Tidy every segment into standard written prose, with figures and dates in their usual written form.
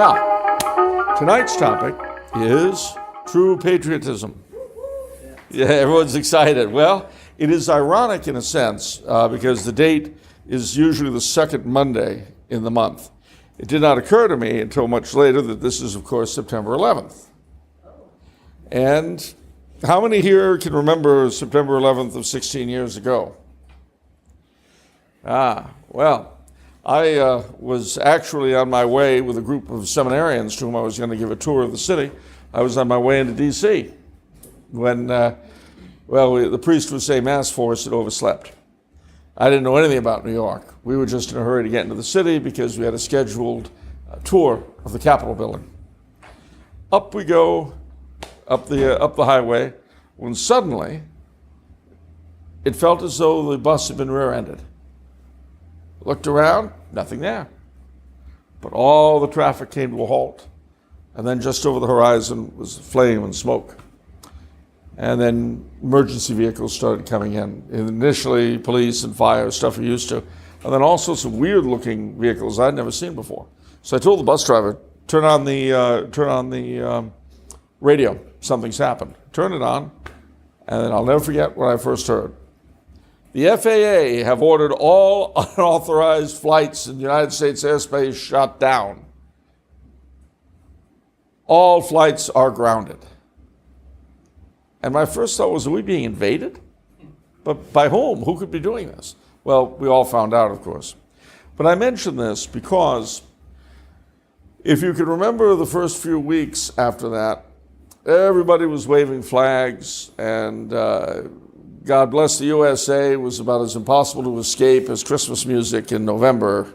Now, tonight's topic is true patriotism. Yeah, everyone's excited. Well, it is ironic in a sense because the date is usually the second Monday in the month. It did not occur to me until much later that this is, of course, September 11th. And how many here can remember September 11th of 16 years ago? Well, I was actually on my way with a group of seminarians to whom I was going to give a tour of the city. I was on my way into D.C. when, the priest would say Mass for us had overslept. I didn't know anything about New York. We were just in a hurry to get into the city because we had a scheduled tour of the Capitol building. Up we go, up the highway, when suddenly it felt as though the bus had been rear-ended. Looked around, nothing there. But all the traffic came to a halt. And then just over the horizon was flame and smoke. And then emergency vehicles started coming in. Initially, police and fire, stuff we're used to. And then all sorts of weird-looking vehicles I'd never seen before. So I told the bus driver, turn on the radio. Something's happened. Turn it on, and then I'll never forget what I first heard. The FAA have ordered all unauthorized flights in the United States airspace shut down. All flights are grounded. And my first thought was, are we being invaded? But by whom? Who could be doing this? Well, we all found out, of course. But I mention this because if you can remember the first few weeks after that, everybody was waving flags, and God Bless the USA was about as impossible to escape as Christmas music in November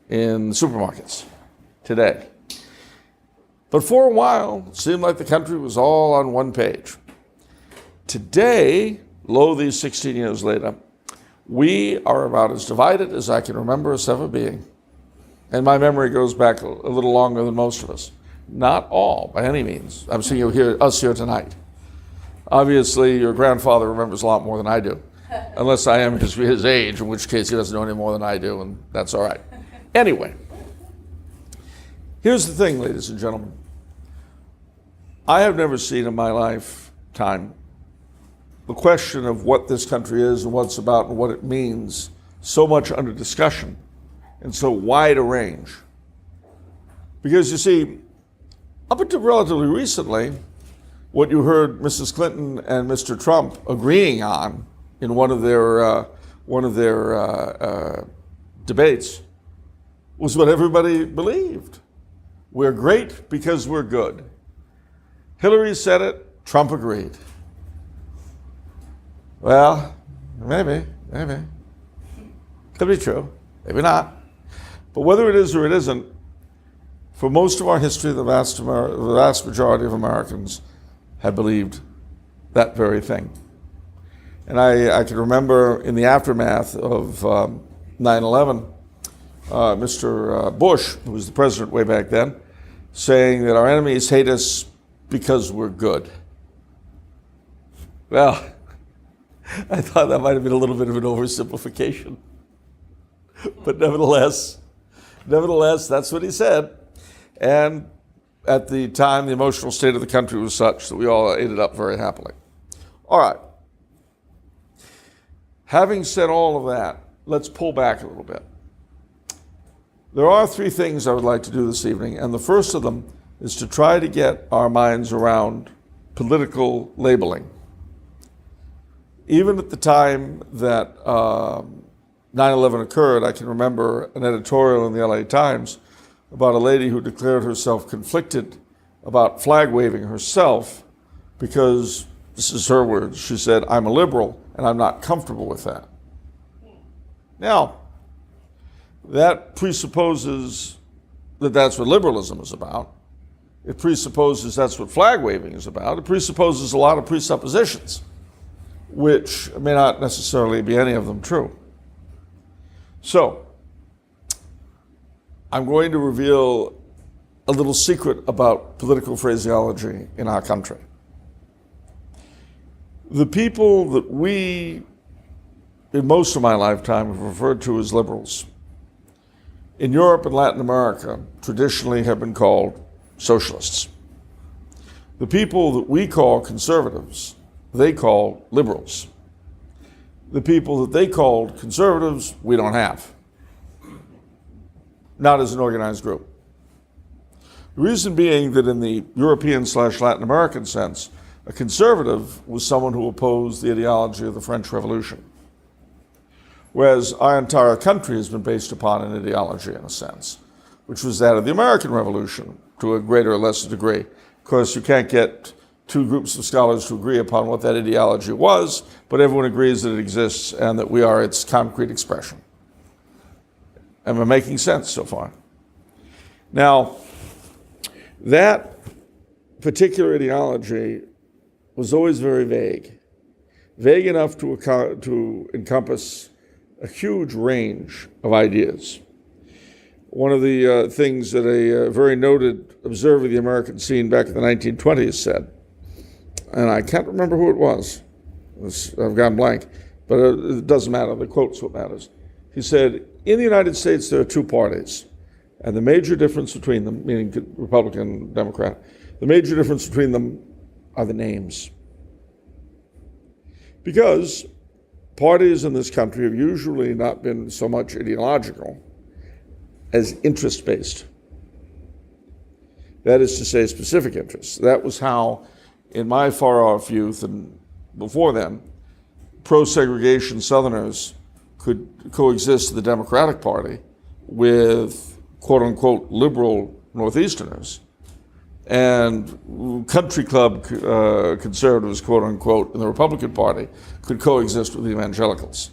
in supermarkets today. But for a while, it seemed like the country was all on one page. Today, lo these 16 years later, we are about as divided as I can remember us ever being. And my memory goes back a little longer than most of us. Not all, by any means. I'm seeing us here tonight. Obviously, your grandfather remembers a lot more than I do, unless I am his age, in which case he doesn't know any more than I do, and that's all right. Anyway, here's the thing, ladies and gentlemen. I have never seen in my lifetime the question of what this country is and what it's about and what it means so much under discussion and so wide a range. Because you see, up until relatively recently, what you heard Mrs. Clinton and Mr. Trump agreeing on in one of their debates was what everybody believed. We're great because we're good. Hillary said it, Trump agreed. Well, maybe. Could be true, maybe not. But whether it is or it isn't, for most of our history, the vast majority of Americans had believed that very thing. And I can remember in the aftermath of 9/11, Mr. Bush, who was the president way back then, saying that our enemies hate us because we're good. Well, I thought that might have been a little bit of an oversimplification. But nevertheless, that's what he said. And at the time, the emotional state of the country was such that we all ate it up very happily. All right. Having said all of that, let's pull back a little bit. There are three things I would like to do this evening, and the first of them is to try to get our minds around political labeling. Even at the time that 9/11 occurred, I can remember an editorial in the LA Times about a lady who declared herself conflicted about flag waving herself because, this is her words, she said, "I'm a liberal and I'm not comfortable with that." Now, that presupposes that that's what liberalism is about. It presupposes that's what flag waving is about. It presupposes a lot of presuppositions, which may not necessarily be any of them true. So, I'm going to reveal a little secret about political phraseology in our country. The people that we, in most of my lifetime, have referred to as liberals, in Europe and Latin America traditionally have been called socialists. The people that we call conservatives, they call liberals. The people that they called conservatives, we don't have. Not as an organized group. The reason being that in the European/Latin American sense, a conservative was someone who opposed the ideology of the French Revolution. Whereas our entire country has been based upon an ideology, in a sense, which was that of the American Revolution to a greater or lesser degree. Of course, you can't get two groups of scholars to agree upon what that ideology was, but everyone agrees that it exists and that we are its concrete expression. Am I making sense so far? Now, that particular ideology was always very vague. Vague enough to encompass a huge range of ideas. One of the things that a very noted observer of the American scene back in the 1920s said, and I can't remember who it was, I've gone blank, but it doesn't matter, the quote's what matters. He said, in the United States there are two parties, and the major difference between them, meaning Republican, Democrat, the major difference between them are the names. Because parties in this country have usually not been so much ideological as interest-based. That is to say, specific interests. That was how, in my far-off youth and before then, pro-segregation Southerners could coexist in the Democratic Party with quote-unquote liberal Northeasterners, and country club conservatives, quote-unquote, in the Republican Party could coexist with the evangelicals.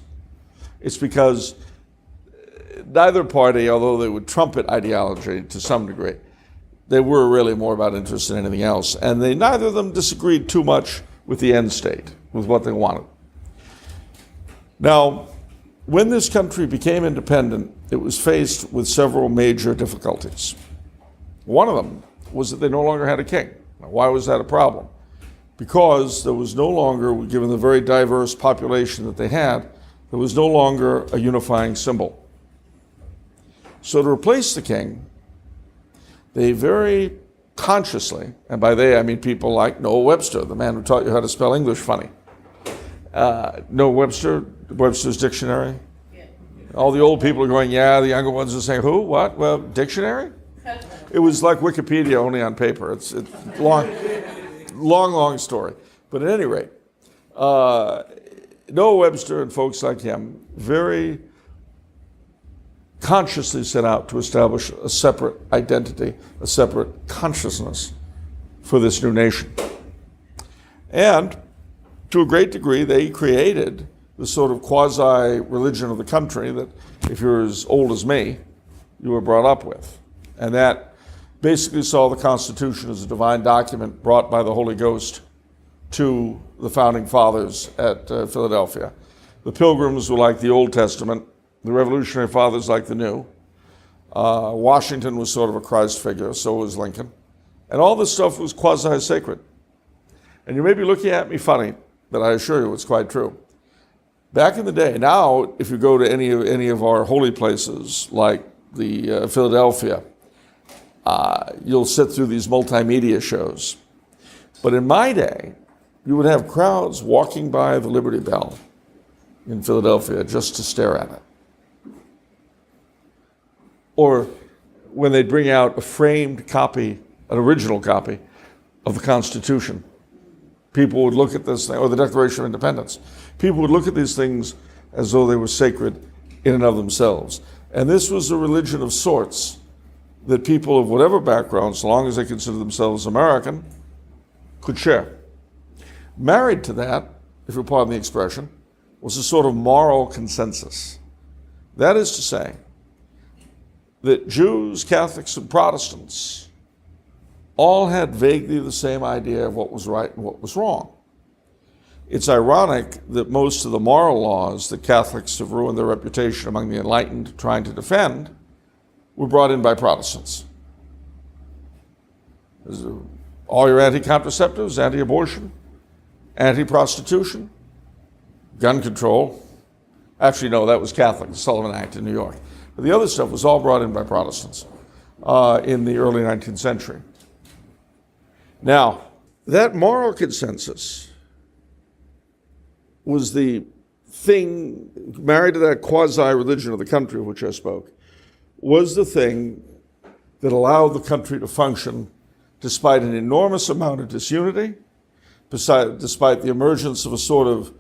It's because neither party, although they would trumpet ideology to some degree, they were really more about interest than anything else, and neither of them disagreed too much with the end state, with what they wanted. Now, when this country became independent, it was faced with several major difficulties. One of them was that they no longer had a king. Now, why was that a problem? Because there was no longer, given the very diverse population that they had, there was no longer a unifying symbol. So to replace the king, they very consciously, and by they I mean people like Noah Webster, the man who taught you how to spell English funny. Noah Webster, Webster's Dictionary. Yeah. All the old people are going, yeah, the younger ones are saying, who, what? Well, dictionary? It was like Wikipedia, only on paper. It's long story. But at any rate, Noah Webster and folks like him very consciously set out to establish a separate identity, a separate consciousness for this new nation. And to a great degree, they created the sort of quasi-religion of the country that, if you're as old as me, you were brought up with. And that basically saw the Constitution as a divine document brought by the Holy Ghost to the founding fathers at Philadelphia. The Pilgrims were like the Old Testament, the Revolutionary Fathers like the New. Washington was sort of a Christ figure, so was Lincoln. And all this stuff was quasi-sacred. And you may be looking at me funny, but I assure you it's quite true. Back in the day, now if you go to any of our holy places, like the Philadelphia, you'll sit through these multimedia shows. But in my day, you would have crowds walking by the Liberty Bell in Philadelphia just to stare at it. Or when they'd bring out a framed copy, an original copy of the Constitution, people would look at this thing, or the Declaration of Independence. People would look at these things as though they were sacred in and of themselves. And this was a religion of sorts that people of whatever background, so long as they consider themselves American, could share. Married to that, if you'll pardon the expression, was a sort of moral consensus. That is to say, that Jews, Catholics, and Protestants all had vaguely the same idea of what was right and what was wrong. It's ironic that most of the moral laws that Catholics have ruined their reputation among the enlightened trying to defend were brought in by Protestants. All your anti-contraceptives, anti-abortion, anti-prostitution, gun control. Actually, no, that was Catholic, the Sullivan Act in New York. But the other stuff was all brought in by Protestants in the early 19th century. Now, that moral consensus was the thing, married to that quasi-religion of the country of which I spoke, was the thing that allowed the country to function despite an enormous amount of disunity, despite the emergence of a sort of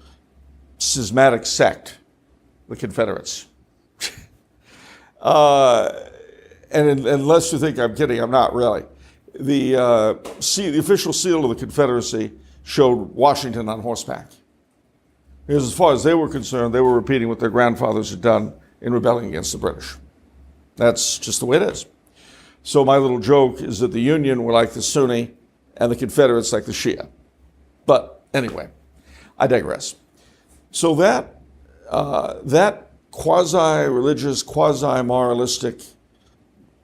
schismatic sect, the Confederates. And unless you think I'm kidding, I'm not really. The official seal of the Confederacy showed Washington on horseback. Because as far as they were concerned, they were repeating what their grandfathers had done in rebelling against the British. That's just the way it is. So my little joke is that the Union were like the Sunni and the Confederates like the Shia. But anyway, I digress. So that quasi-religious, quasi-moralistic,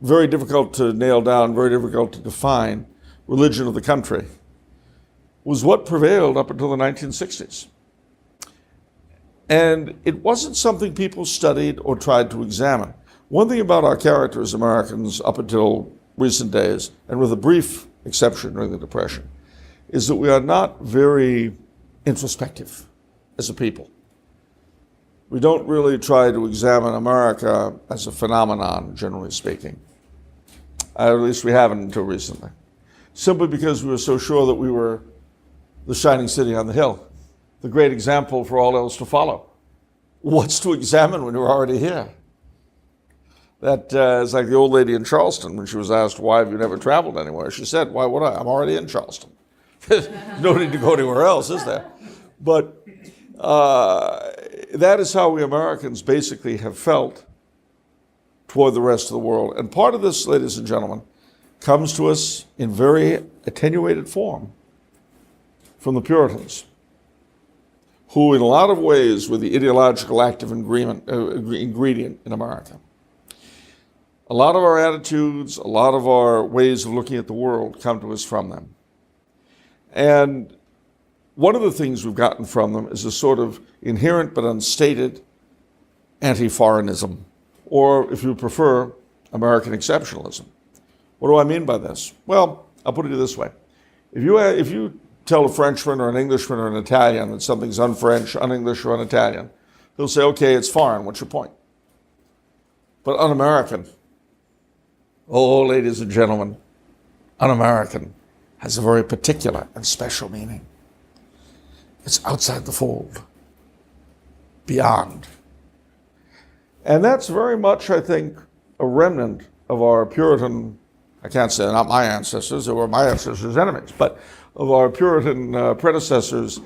very difficult to nail down, very difficult to define religion of the country was what prevailed up until the 1960s. And it wasn't something people studied or tried to examine. One thing about our character as Americans up until recent days, and with a brief exception during the Depression, is that we are not very introspective as a people. We don't really try to examine America as a phenomenon, generally speaking. At least we haven't until recently. Simply because we were so sure that we were the shining city on the hill, the great example for all else to follow. What's to examine when you're already here? That is like the old lady in Charleston when she was asked, why have you never traveled anywhere? She said, why would I? I'm already in Charleston. There's no need to go anywhere else, is there? But that is how we Americans basically have felt toward the rest of the world. And part of this, ladies and gentlemen, comes to us in very attenuated form from the Puritans, who in a lot of ways were the ideological active ingredient in America. A lot of our attitudes, a lot of our ways of looking at the world come to us from them. And one of the things we've gotten from them is a sort of inherent but unstated anti-foreignism, or if you prefer, American exceptionalism. What do I mean by this? Well, I'll put it this way. If you tell a Frenchman or an Englishman or an Italian that something's un-French, un-English, or un-Italian, they'll say, okay, it's foreign, what's your point? But un-American, oh, ladies and gentlemen, un-American has a very particular and special meaning. It's outside the fold, beyond. And that's very much, I think, a remnant of our Puritan, I can't say not my ancestors, they were my ancestors' enemies, but of our Puritan predecessors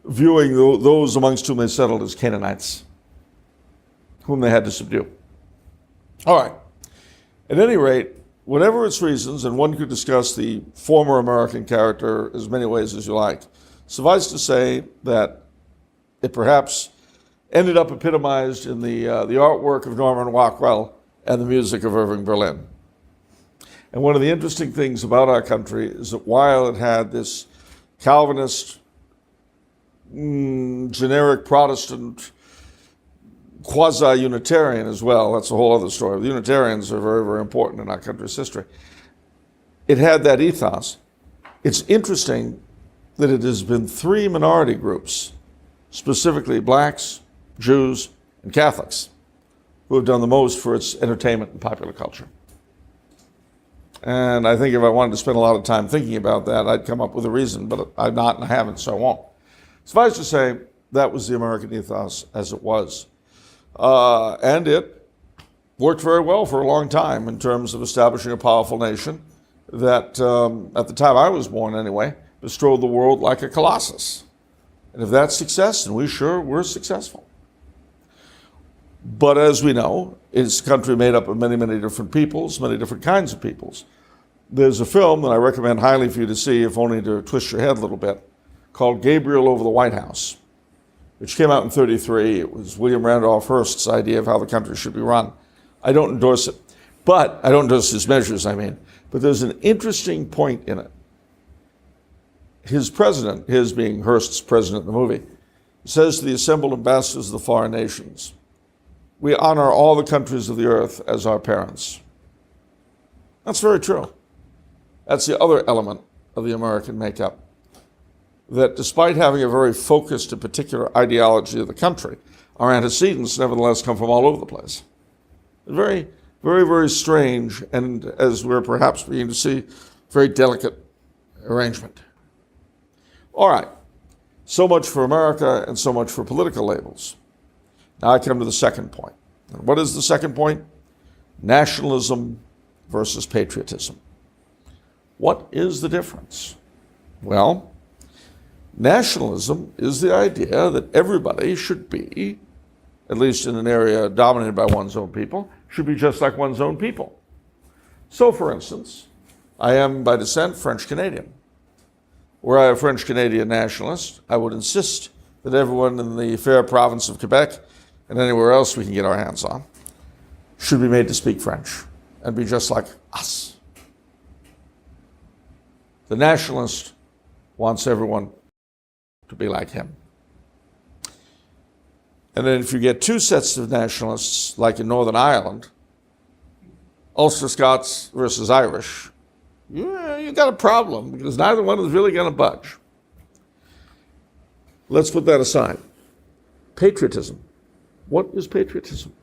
viewing those amongst whom they settled as Canaanites, whom they had to subdue. All right. At any rate, whatever its reasons, and one could discuss the former American character as many ways as you like, suffice to say that it perhaps ended up epitomized in the artwork of Norman Rockwell and the music of Irving Berlin. And one of the interesting things about our country is that while it had this Calvinist, generic Protestant, quasi-Unitarian as well, that's a whole other story. The Unitarians are very, very important in our country's history. It had that ethos. It's interesting that it has been three minority groups, specifically blacks, Jews, and Catholics, who have done the most for its entertainment and popular culture. And I think if I wanted to spend a lot of time thinking about that, I'd come up with a reason, but I'm not and I haven't, so I won't. Suffice to say, that was the American ethos as it was. And it worked very well for a long time in terms of establishing a powerful nation that, at the time I was born anyway, bestrode the world like a colossus. And if that's success, then we sure were successful. But as we know, it's a country made up of many, many different peoples, many different kinds of peoples. There's a film that I recommend highly for you to see, if only to twist your head a little bit, called Gabriel Over the White House, which came out in '33. It was William Randolph Hearst's idea of how the country should be run. I don't endorse it, but I don't endorse his measures, but there's an interesting point in it. His president, his being Hearst's president in the movie, says to the assembled ambassadors of the foreign nations, we honor all the countries of the earth as our parents. That's very true. That's the other element of the American makeup. That despite having a very focused and particular ideology of the country, our antecedents nevertheless come from all over the place. Very, very, very strange, and as we're perhaps beginning to see, very delicate arrangement. All right, so much for America and so much for political labels. Now I come to the second point. And what is the second point? Nationalism versus patriotism. What is the difference? Well, nationalism is the idea that everybody should be, at least in an area dominated by one's own people, should be just like one's own people. So, for instance, I am by descent French-Canadian. Were I a French-Canadian nationalist, I would insist that everyone in the fair province of Quebec and anywhere else we can get our hands on should be made to speak French and be just like us. The nationalist wants everyone to be like him. And then if you get two sets of nationalists, like in Northern Ireland, Ulster Scots versus Irish, yeah, you got a problem because neither one is really going to budge. Let's put that aside. Patriotism. What is patriotism?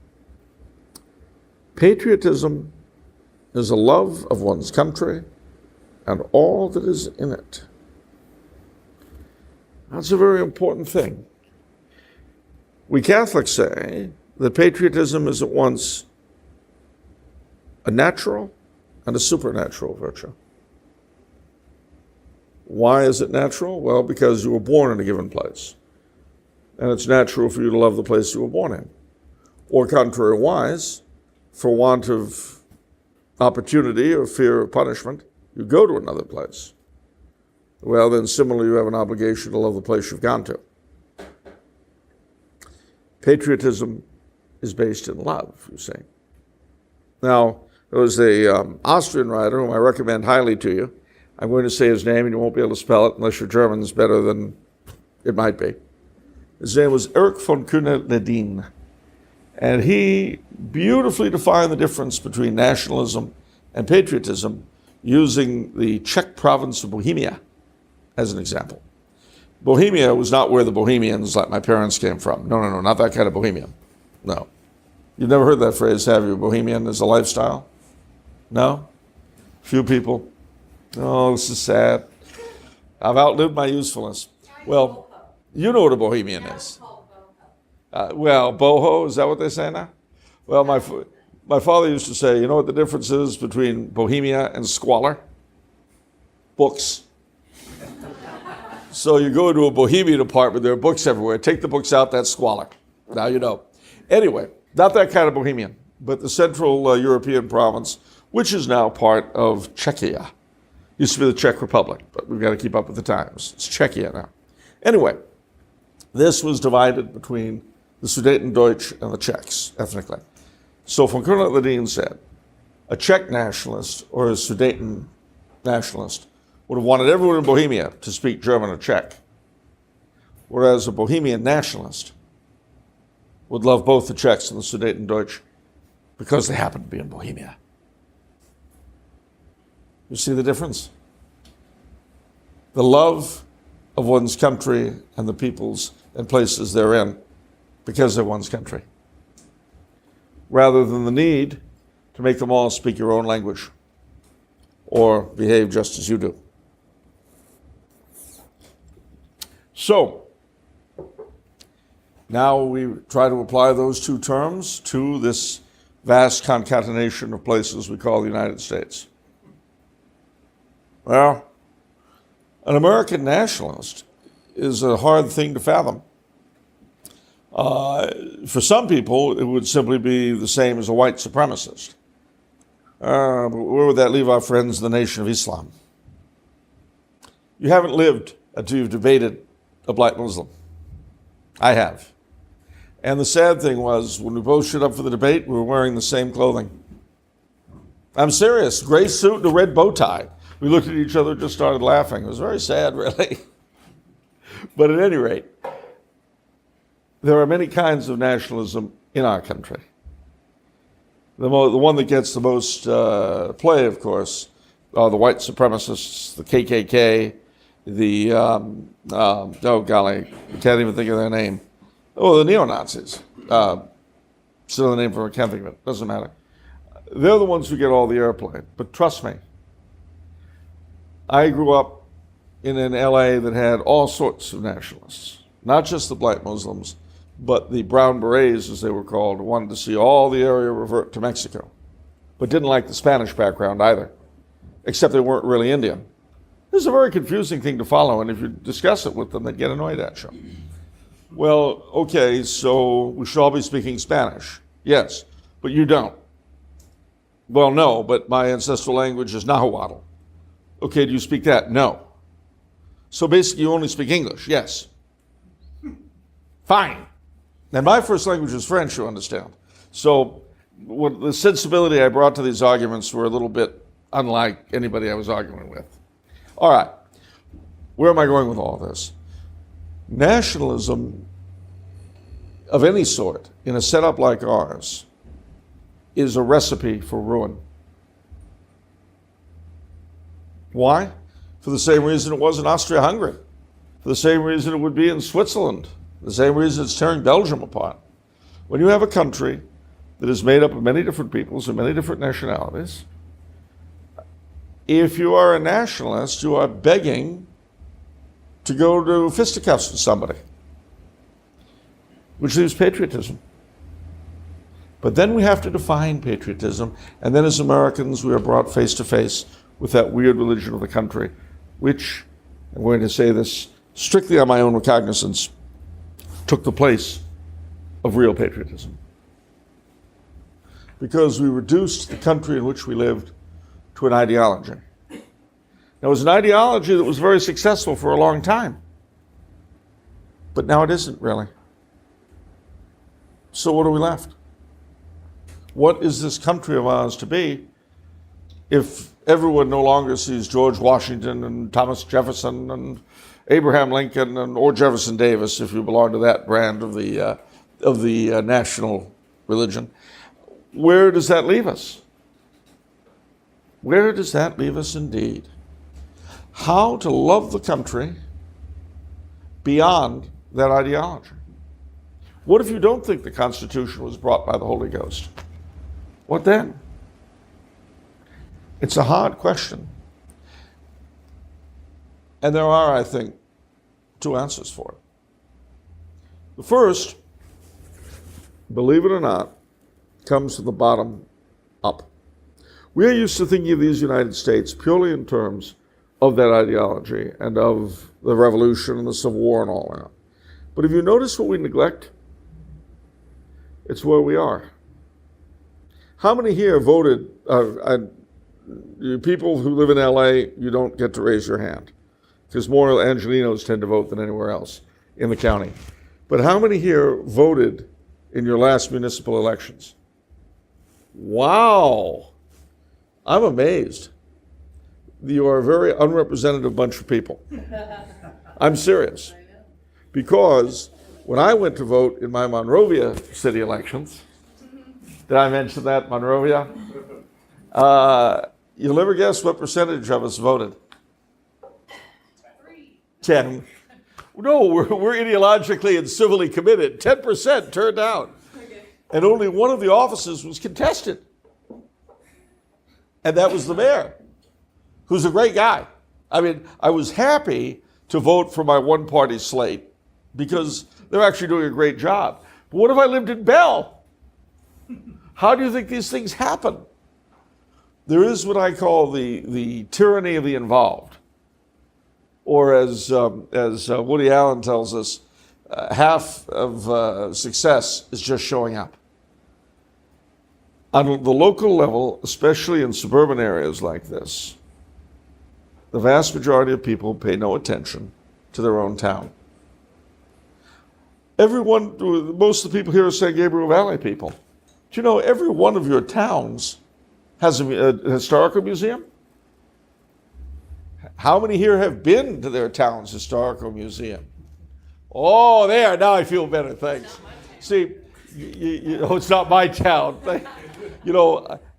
Patriotism is a love of one's country and all that is in it. That's a very important thing. We Catholics say that patriotism is at once a natural and a supernatural virtue. Why is it natural? Well, because you were born in a given place. And it's natural for you to love the place you were born in. Or contrariwise, for want of opportunity or fear of punishment, you go to another place. Well, then similarly, you have an obligation to love the place you've gone to. Patriotism is based in love, you see. Now, there was an Austrian writer whom I recommend highly to you. I'm going to say his name, and you won't be able to spell it unless your German's better than it might be. His name was Erich von Kuehnelt-Leddihn. And he beautifully defined the difference between nationalism and patriotism using the Czech province of Bohemia as an example. Bohemia was not where the Bohemians, like my parents, came from. No, not that kind of Bohemian. No. You've never heard that phrase, have you? Bohemian is a lifestyle? No? Few people? Oh, this is sad. I've outlived my usefulness. Well, you know what a Bohemian is. Well, boho, is that what they say now? Well, my father used to say, you know what the difference is between Bohemia and squalor? Books. So you go to a Bohemian apartment, there are books everywhere. Take the books out, that's squalor. Now you know. Anyway, not that kind of Bohemian, but the Central European province, which is now part of Czechia. Used to be the Czech Republic, but we've got to keep up with the times. It's Czechia now. Anyway, this was divided between the Sudetendeutsch and the Czechs, ethnically. So von Kuehnelt-Leddihn said, a Czech nationalist or a Sudeten nationalist would have wanted everyone in Bohemia to speak German or Czech, whereas a Bohemian nationalist would love both the Czechs and the Sudetendeutsch because they happen to be in Bohemia. You see the difference? The love of one's country and the peoples and places therein because they're one's country, rather than the need to make them all speak your own language or behave just as you do. So, now we try to apply those two terms to this vast concatenation of places we call the United States. Well, an American nationalist is a hard thing to fathom. For some people, it would simply be the same as a white supremacist. But where would that leave our friends in the Nation of Islam? You haven't lived until you've debated a black Muslim. I have. And the sad thing was, when we both showed up for the debate, we were wearing the same clothing. I'm serious. Gray suit and a red bow tie. We looked at each other and just started laughing. It was very sad, really. But at any rate, there are many kinds of nationalism in our country. The one that gets the most play, of course, are the white supremacists, the KKK, the, oh golly, I can't even think of their name. Oh, the neo-Nazis. Still the name for it, I can't think of it, doesn't matter. They're the ones who get all the airplay. But trust me, I grew up in an LA that had all sorts of nationalists, not just the black Muslims, but the brown berets, as they were called, wanted to see all the area revert to Mexico, but didn't like the Spanish background either, except they weren't really Indian. This is a very confusing thing to follow, and if you discuss it with them, they get annoyed at you. Well, okay, so we should all be speaking Spanish. Yes, but you don't. Well, no, but my ancestral language is Nahuatl. Okay, do you speak that? No. So basically you only speak English? Yes. Fine. And my first language is French, you understand. So what the sensibility I brought to these arguments were a little bit unlike anybody I was arguing with. All right, where am I going with all this? Nationalism of any sort in a setup like ours is a recipe for ruin. Why? For the same reason it was in Austria-Hungary, for the same reason it would be in Switzerland, the same reason it's tearing Belgium apart. When you have a country that is made up of many different peoples and many different nationalities, if you are a nationalist, you are begging to go to fisticuffs with somebody, which leaves patriotism. But then we have to define patriotism, and then as Americans we are brought face to face with that weird religion of the country, which, I'm going to say this strictly on my own recognizance, took the place of real patriotism. Because we reduced the country in which we lived to an ideology. Now, it was an ideology that was very successful for a long time, but now it isn't really. So what are we left? What is this country of ours to be if everyone no longer sees George Washington and Thomas Jefferson and Abraham Lincoln or Jefferson Davis, if you belong to that brand of the national religion? Where does that leave us? Where does that leave us indeed? How to love the country beyond that ideology? What if you don't think the Constitution was brought by the Holy Ghost? What then? It's a hard question. And there are, I think, two answers for it. The first, believe it or not, comes from the bottom up. We are used to thinking of these United States purely in terms of that ideology and of the revolution and the Civil War and all that. But if you notice what we neglect, it's where we are. How many here voted, you people who live in LA, you don't get to raise your hand, because more Angelenos tend to vote than anywhere else in the county. But how many here voted in your last municipal elections? Wow, I'm amazed. You are a very unrepresentative bunch of people. I'm serious. Because when I went to vote in my Monrovia city elections, did I mention that, Monrovia? You'll ever guess what percentage of us voted? 10. No, we're ideologically and civilly committed. 10% turned out. And only one of the offices was contested. And that was the mayor, who's a great guy. I mean, I was happy to vote for my one-party slate because they're actually doing a great job. But what if I lived in Bell? How do you think these things happen? There is what I call the tyranny of the involved. Or as Woody Allen tells us, half of success is just showing up. On the local level, especially in suburban areas like this, the vast majority of people pay no attention to their own town. Most of the people here are San Gabriel Valley people. Do you know every one of your towns has a historical museum? How many here have been to their town's historical museum? Oh, there, now I feel better, thanks. See, it's not my town.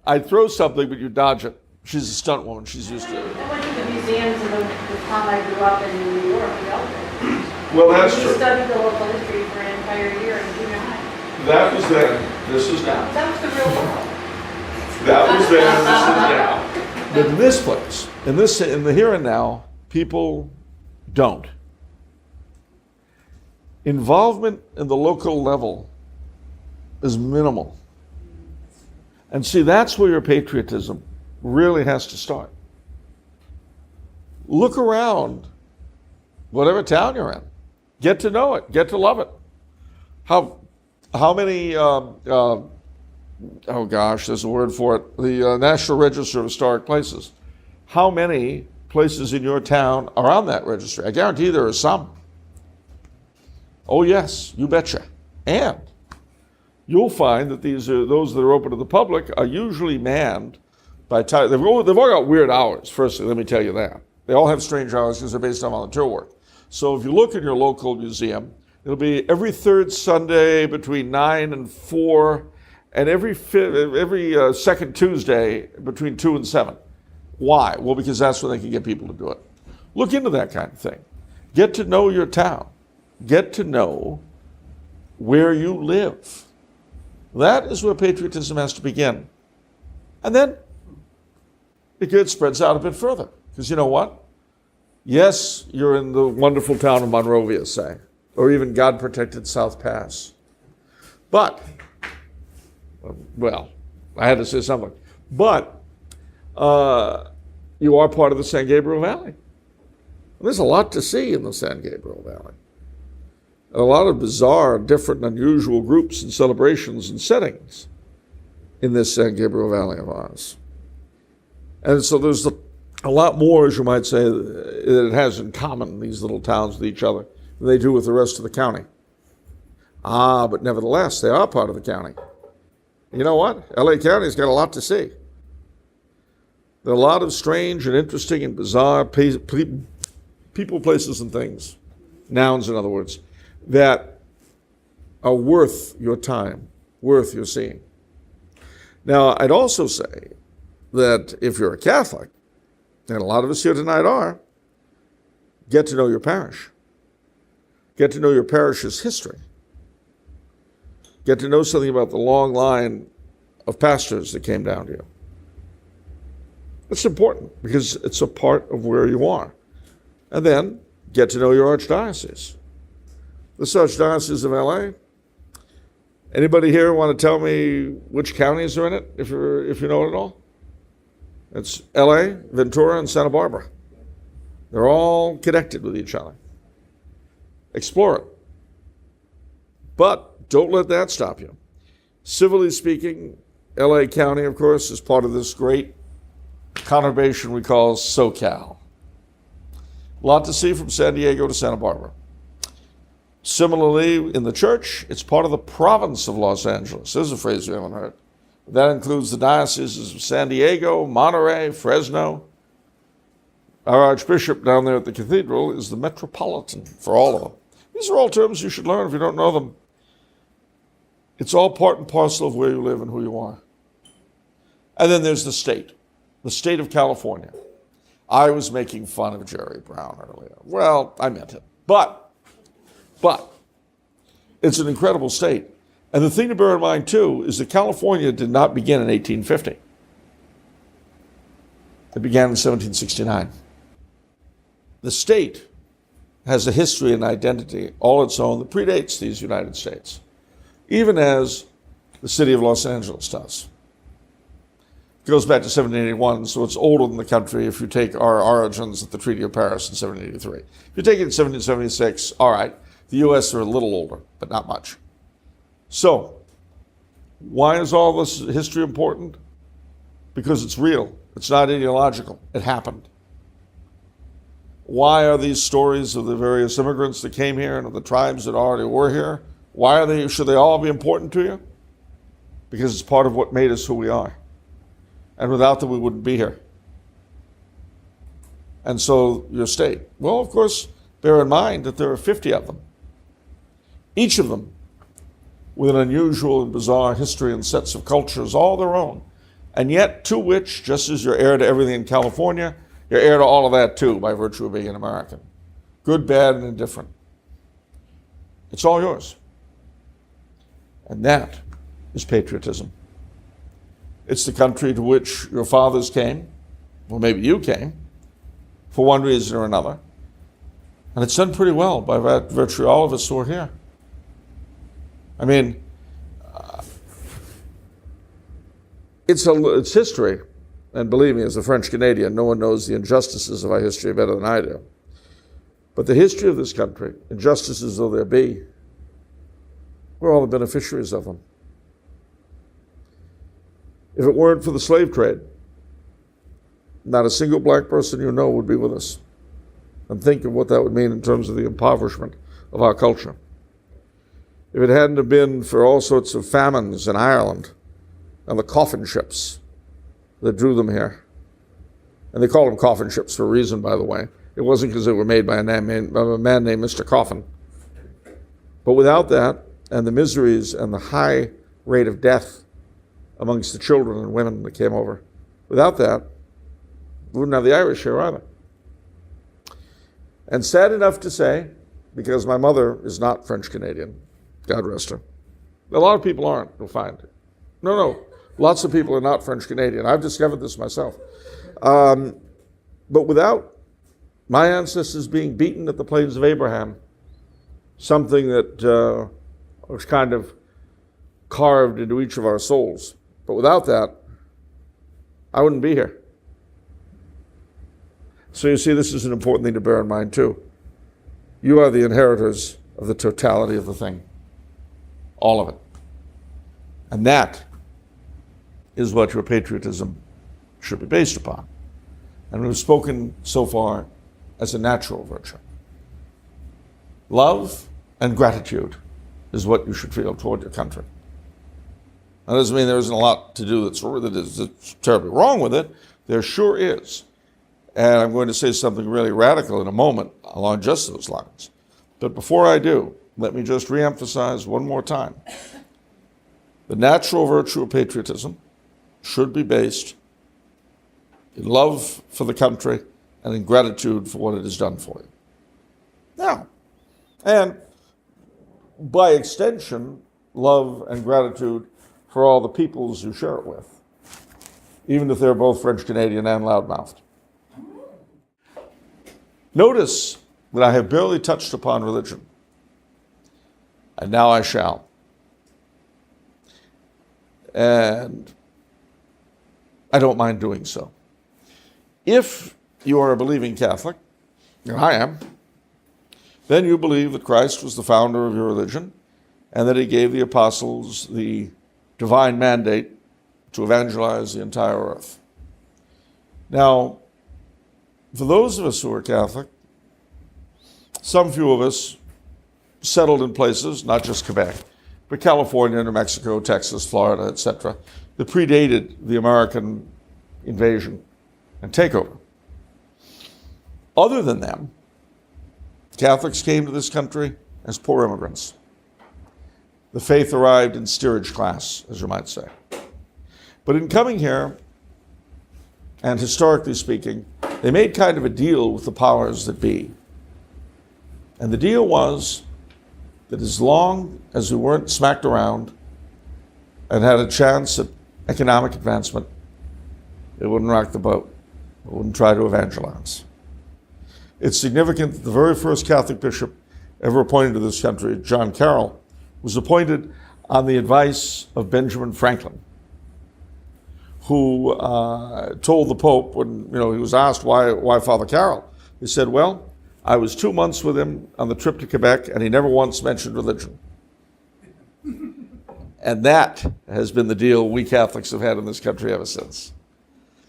I throw something, but you dodge it. She's a stunt woman. She's used to it. I went to the museums in the town I grew up in New York. Well, that's true. We studied the local history for an entire year in junior high. That was then. This is now. That was the real world. That was then. This is now. But in this place, in the here and now, people don't. Involvement in the local level is minimal. And see, that's where your patriotism really has to start. Look around, whatever town you're in. Get to know it. Get to love it. How many, oh gosh, there's a word for it, the National Register of Historic Places. How many places in your town are on that registry? I guarantee there are some. Oh yes, you betcha. And you'll find that those that are open to the public are usually manned by they've all got weird hours. Firstly, let me tell you that. They all have strange hours because they're based on volunteer work. So if you look in your local museum, it'll be every third Sunday between 9 and 4, and every second Tuesday between 2 and 7. Why? Well, because that's when they can get people to do it. Look into that kind of thing. Get to know your town. Get to know where you live. That is where patriotism has to begin. And then it spreads out a bit further. Because you know what? Yes, you're in the wonderful town of Monrovia, say, or even God-protected South Pass. But, well, I had to say something. But you are part of the San Gabriel Valley. There's a lot to see in the San Gabriel Valley. A lot of bizarre, different, unusual groups and celebrations and settings in this San Gabriel Valley of ours. And so there's a lot more, as you might say, that it has in common, these little towns with each other, than they do with the rest of the county. But nevertheless, they are part of the county. You know what? LA County's got a lot to see. There are a lot of strange and interesting and bizarre people, places, and things, nouns in other words, that are worth your time, worth your seeing. Now, I'd also say that if you're a Catholic, and a lot of us here tonight are, get to know your parish. Get to know your parish's history. Get to know something about the long line of pastors that came down to you. It's important because it's a part of where you are. And then get to know your archdiocese. This Archdiocese of LA. Anybody here want to tell me which counties are in it, if you know it at all? It's LA, Ventura, and Santa Barbara. They're all connected with each other. Explore it. But don't let that stop you. Civilly speaking, LA County, of course, is part of this great conurbation we call SoCal. A lot to see from San Diego to Santa Barbara. Similarly, in the church, it's part of the province of Los Angeles. There's a phrase you haven't heard. That includes the dioceses of San Diego, Monterey, Fresno. Our archbishop down there at the cathedral is the metropolitan for all of them. These are all terms you should learn if you don't know them. It's all part and parcel of where you live and who you are. And then there's the state of California. I was making fun of Jerry Brown earlier. Well, I meant it. But it's an incredible state. And the thing to bear in mind, too, is that California did not begin in 1850. It began in 1769. The state has a history and identity all its own that predates these United States, even as the city of Los Angeles does. It goes back to 1781, so it's older than the country if you take our origins at the Treaty of Paris in 1783. If you take it in 1776, all right, the U.S. are a little older, but not much. So, why is all this history important? Because it's real. It's not ideological. It happened. Why are these stories of the various immigrants that came here and of the tribes that already were here, should they all be important to you? Because it's part of what made us who we are. And without them, we wouldn't be here. And so, your state. Well, of course, bear in mind that there are 50 of them. each of them with an unusual and bizarre history and sets of cultures all their own, and yet to which, just as you're heir to everything in California, you're heir to all of that too by virtue of being an American. Good, bad, and indifferent. It's all yours. And that is patriotism. It's the country to which your fathers came, or maybe you came, for one reason or another. And it's done pretty well by virtue of all of us who are here. I mean, it's history. And believe me, as a French Canadian, no one knows the injustices of our history better than I do. But the history of this country, injustices though there be, we're all the beneficiaries of them. If it weren't for the slave trade, not a single black person you know would be with us. And think of what that would mean in terms of the impoverishment of our culture. If it hadn't have been for all sorts of famines in Ireland and the coffin ships that drew them here, and they call them coffin ships for a reason, by the way. It wasn't because they were made by a man named Mr. Coffin. But without that, and the miseries and the high rate of death amongst the children and women that came over, without that, we wouldn't have the Irish here either. And sad enough to say, because my mother is not French Canadian, God rest her. A lot of people aren't, you'll find. No, lots of people are not French Canadian. I've discovered this myself. But without my ancestors being beaten at the Plains of Abraham, something that was kind of carved into each of our souls. But without that, I wouldn't be here. So you see, this is an important thing to bear in mind too. You are the inheritors of the totality of the thing. All of it. And that is what your patriotism should be based upon. And we've spoken so far as a natural virtue. Love and gratitude is what you should feel toward your country. That doesn't mean there isn't a lot to do that's terribly wrong with it. There sure is. And I'm going to say something really radical in a moment along just those lines. But before I do, let me just reemphasize one more time. The natural virtue of patriotism should be based in love for the country and in gratitude for what it has done for you. Now, and by extension, love and gratitude for all the peoples you share it with, even if they're both French Canadian and loudmouthed. Notice that I have barely touched upon religion, and now I shall. And I don't mind doing so. If you are a believing Catholic, and I am, then you believe that Christ was the founder of your religion and that he gave the apostles the divine mandate to evangelize the entire earth. Now, for those of us who are Catholic, some few of us settled in places, not just Quebec, but California, New Mexico, Texas, Florida, etc., that predated the American invasion and takeover. Other than them, Catholics came to this country as poor immigrants. The faith arrived in steerage class, as you might say. But in coming here, and historically speaking, they made kind of a deal with the powers that be. And the deal was that as long as we weren't smacked around and had a chance at economic advancement, it wouldn't rock the boat. It wouldn't try to evangelize. It's significant that the very first Catholic bishop ever appointed to this country, John Carroll, was appointed on the advice of Benjamin Franklin, who told the Pope when he was asked why Father Carroll. He said, well, I was 2 months with him on the trip to Quebec and he never once mentioned religion. And that has been the deal we Catholics have had in this country ever since.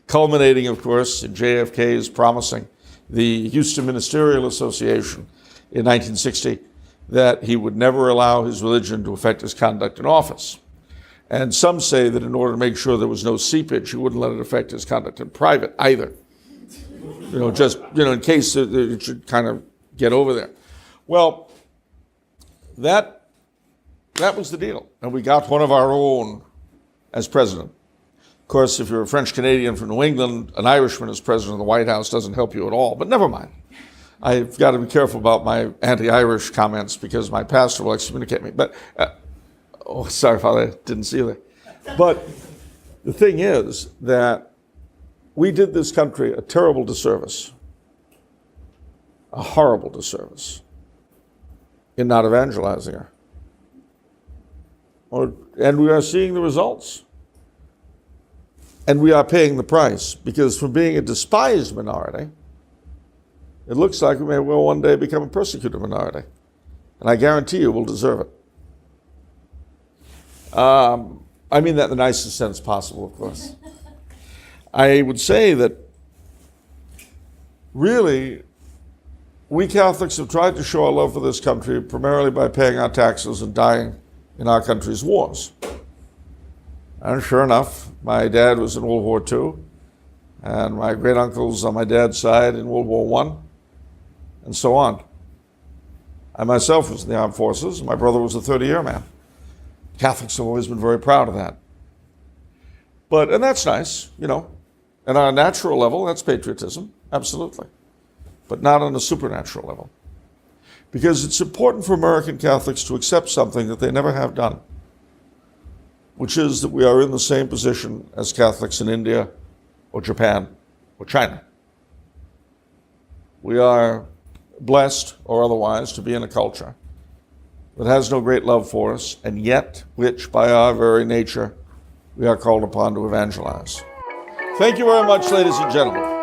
Culminating, of course, in JFK's promising the Houston Ministerial Association in 1960 that he would never allow his religion to affect his conduct in office. And some say that in order to make sure there was no seepage, he wouldn't let it affect his conduct in private either. In case it should kind of get over there. Well, that That was the deal. And we got one of our own as president. Of course, if you're a French Canadian from New England, an Irishman as president of the White House doesn't help you at all, but never mind. I've got to be careful about my anti-Irish comments because my pastor will excommunicate me. But, sorry, Father, I didn't see you there. But the thing is that we did this country a terrible disservice, a horrible disservice, in not evangelizing her. And we are seeing the results. And we are paying the price, because from being a despised minority, it looks like we may well one day become a persecuted minority. And I guarantee you we'll deserve it. I mean that in the nicest sense possible, of course. I would say that really, we Catholics have tried to show our love for this country primarily by paying our taxes and dying in our country's wars. And sure enough, my dad was in World War II, and my great-uncles on my dad's side in World War I, and so on. I myself was in the armed forces, and my brother was a 30-year man. Catholics have always been very proud of that. And that's nice, you know. And on a natural level, that's patriotism, absolutely. But not on a supernatural level. Because it's important for American Catholics to accept something that they never have done, which is that we are in the same position as Catholics in India or Japan or China. We are blessed or otherwise to be in a culture that has no great love for us, and yet which by our very nature we are called upon to evangelize. Thank you very much, ladies and gentlemen.